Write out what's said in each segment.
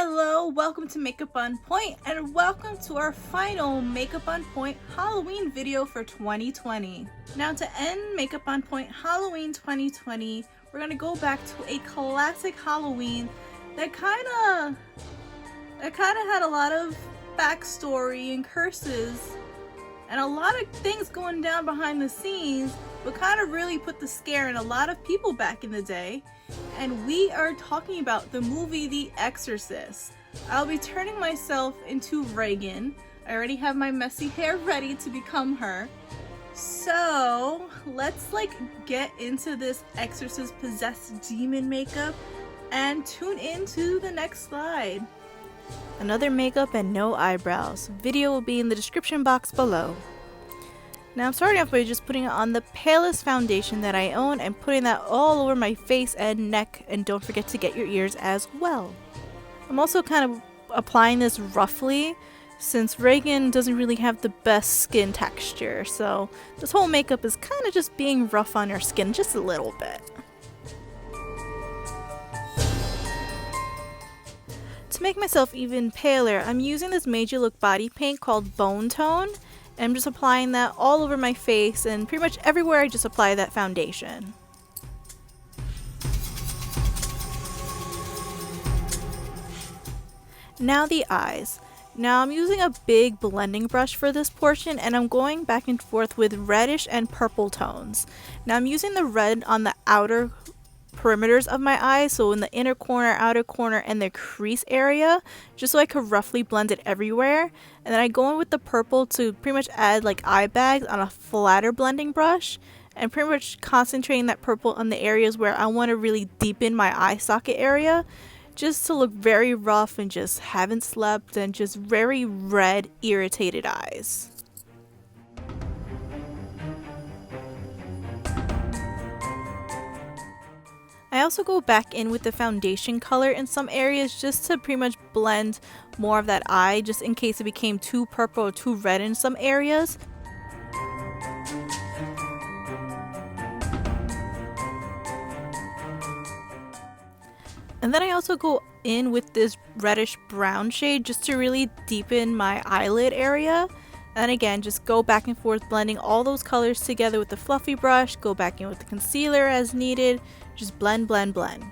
Hello, welcome to Makeup on Point, and welcome to our final Makeup on Point Halloween video for 2020. Now to end Makeup on Point Halloween 2020, we're gonna go back to a classic Halloween that kinda had a lot of backstory and curses and a lot of things going down behind the scenes, but kind of really put the scare in a lot of people back in the day. And we are talking about the movie The Exorcist. I'll be turning myself into Reagan. I already have my messy hair ready to become her. So let's get into this Exorcist possessed demon makeup and tune into the next slide. Another makeup and no eyebrows. Video will be in the description box below. Now I'm starting off by just putting on the palest foundation that I own and putting that all over my face and neck, and don't forget to get your ears as well. I'm also kind of applying this roughly since Reagan doesn't really have the best skin texture, so this whole makeup is kind of just being rough on her skin just a little bit. To make myself even paler, I'm using this Madeyewlook body paint called Bone Tone. I'm just applying that all over my face, and pretty much everywhere I just apply that foundation. Now the eyes. Now I'm using a big blending brush for this portion, and I'm going back and forth with reddish and purple tones. Now I'm using the red on the outer perimeters of my eyes, so in the inner corner, outer corner, and the crease area, just so I could roughly blend it everywhere. And then I go in with the purple to pretty much add eye bags on a flatter blending brush, and pretty much concentrating that purple on the areas where I want to really deepen my eye socket area, just to look very rough and just haven't slept and just very red, irritated eyes. I also go back in with the foundation color in some areas just to pretty much blend more of that eye, just in case it became too purple or too red in some areas. And then I also go in with this reddish brown shade just to really deepen my eyelid area. And again, just go back and forth blending all those colors together with the fluffy brush, go back in with the concealer as needed, just blend, blend, blend.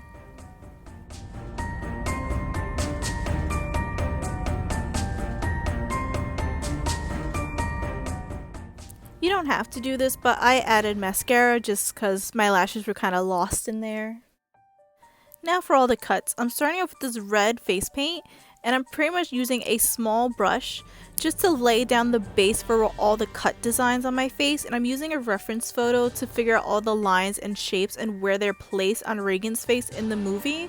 You don't have to do this, but I added mascara just because my lashes were kind of lost in there. Now for all the cuts, I'm starting off with this red face paint, and I'm pretty much using a small brush just to lay down the base for all the cut designs on my face, and I'm using a reference photo to figure out all the lines and shapes and where they're placed on Reagan's face in the movie.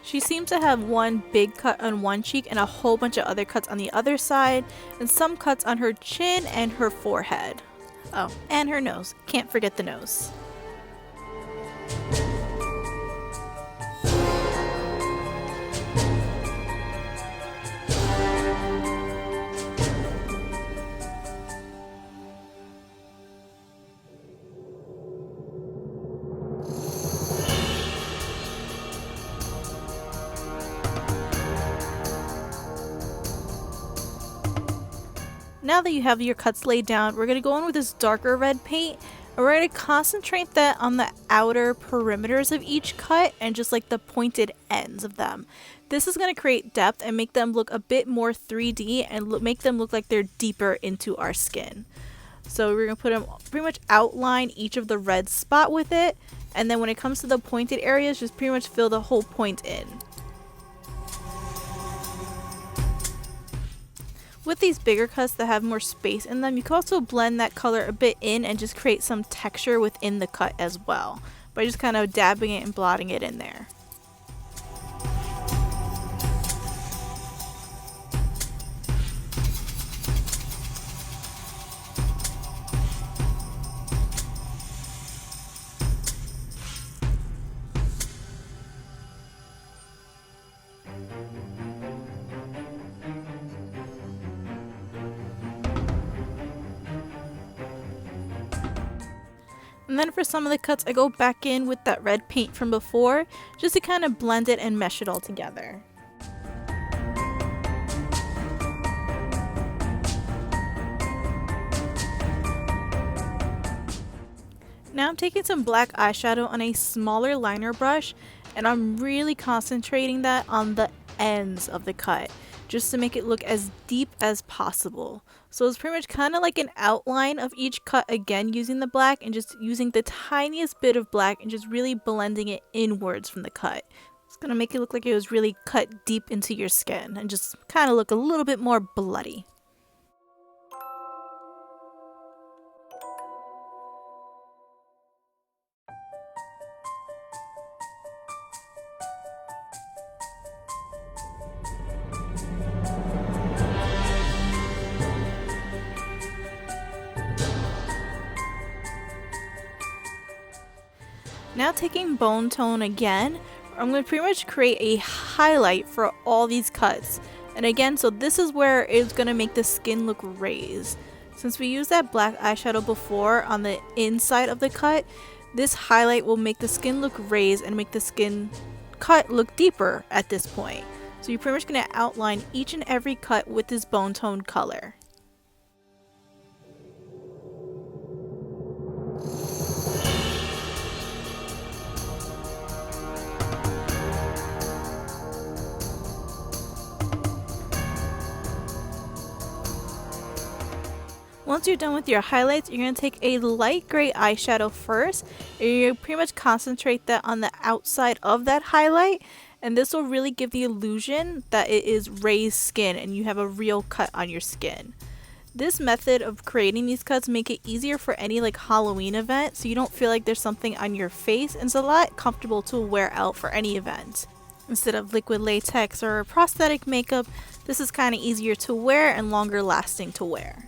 She seems to have one big cut on one cheek and a whole bunch of other cuts on the other side, and some cuts on her chin and her forehead. Oh, and her nose. Can't forget the nose. Now that you have your cuts laid down, we're going to go in with this darker red paint, and we're going to concentrate that on the outer perimeters of each cut and just the pointed ends of them. This is going to create depth and make them look a bit more 3D and make them look like they're deeper into our skin. So we're going to put them pretty much outline each of the red spot with it, and then when it comes to the pointed areas, just pretty much fill the whole point in. With these bigger cuts that have more space in them, you can also blend that color a bit in and just create some texture within the cut as well, by just kind of dabbing it and blotting it in there. And then for some of the cuts, I go back in with that red paint from before, just to kind of blend it and mesh it all together. Now I'm taking some black eyeshadow on a smaller liner brush, and I'm really concentrating that on the ends of the cut just to make it look as deep as possible. So it's pretty much kind of like an outline of each cut again, using the black and just using the tiniest bit of black and just really blending it inwards from the cut. It's gonna make it look like it was really cut deep into your skin and just kind of look a little bit more bloody. Now taking bone tone again, I'm going to pretty much create a highlight for all these cuts. And again, so this is where it's going to make the skin look raised. Since we used that black eyeshadow before on the inside of the cut, this highlight will make the skin look raised and make the skin cut look deeper at this point. So you're pretty much going to outline each and every cut with this bone tone color. Once you're done with your highlights, you're going to take a light gray eyeshadow first, and you pretty much concentrate that on the outside of that highlight, and this will really give the illusion that it is raised skin and you have a real cut on your skin. This method of creating these cuts make it easier for any like Halloween event, so you don't feel like there's something on your face, and it's a lot comfortable to wear out for any event. Instead of liquid latex or prosthetic makeup, this is kind of easier to wear and longer lasting to wear.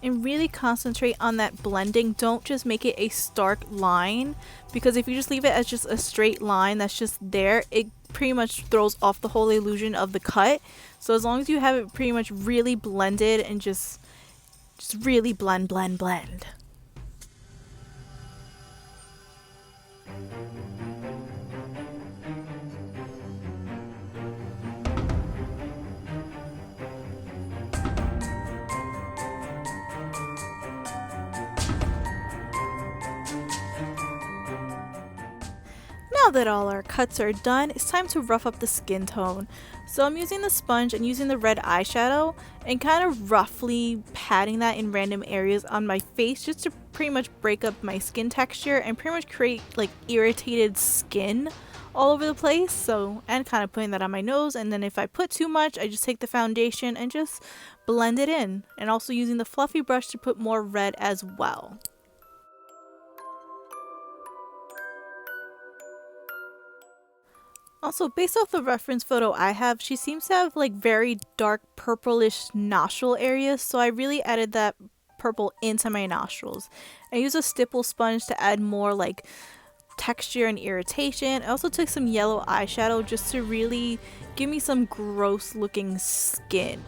And really concentrate on that blending. Don't just make it a stark line, because if you just leave it as just a straight line that's just there, it pretty much throws off the whole illusion of the cut. So as long as you have it pretty much really blended and just really blend. Now that all our cuts are done, it's time to rough up the skin tone. So I'm using the sponge and using the red eyeshadow and kind of roughly patting that in random areas on my face just to pretty much break up my skin texture and pretty much create like irritated skin all over the place. So, and kind of putting that on my nose, and then if I put too much, I just take the foundation and just blend it in, and also using the fluffy brush to put more red as well. Also, based off the reference photo I have, she seems to have like very dark purplish nostril areas, so I really added that purple into my nostrils. I used a stipple sponge to add more like texture and irritation. I also took some yellow eyeshadow just to really give me some gross looking skin.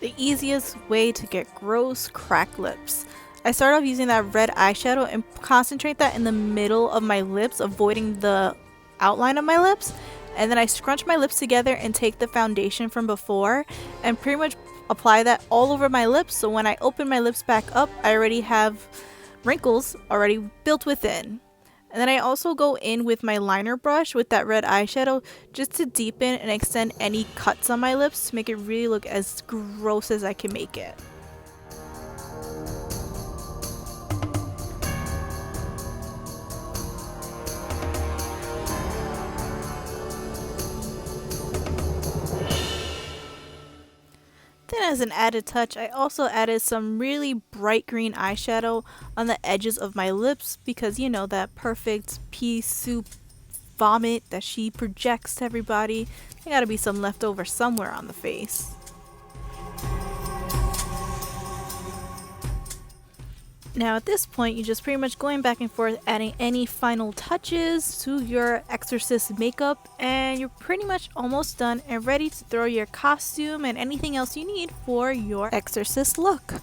The easiest way to get gross cracked lips. I start off using that red eyeshadow and concentrate that in the middle of my lips, avoiding the outline of my lips. And then I scrunch my lips together and take the foundation from before and pretty much apply that all over my lips. So when I open my lips back up, I already have wrinkles already built within. And then I also go in with my liner brush with that red eyeshadow just to deepen and extend any cuts on my lips to make it really look as gross as I can make it. Then as an added touch, I also added some really bright green eyeshadow on the edges of my lips, because you know, that perfect pea soup vomit that she projects to everybody. There gotta be some left over somewhere on the face. Now at this point, you're just pretty much going back and forth adding any final touches to your Exorcist makeup, and you're pretty much almost done and ready to throw your costume and anything else you need for your Exorcist look.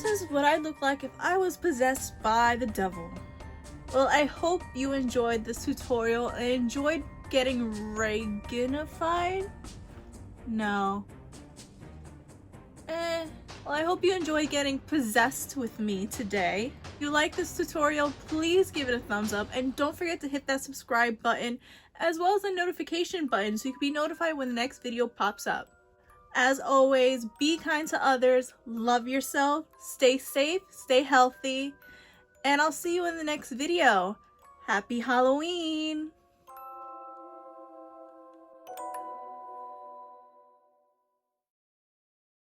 this is what I'd look like if I was possessed by the devil. Well, I hope you enjoyed this tutorial and enjoyed getting Reganified? No. Well, I hope you enjoyed getting possessed with me today. If you like this tutorial, please give it a thumbs up and don't forget to hit that subscribe button as well as the notification button so you can be notified when the next video pops up. As always, be kind to others, love yourself, stay safe, stay healthy, and I'll see you in the next video. Happy Halloween!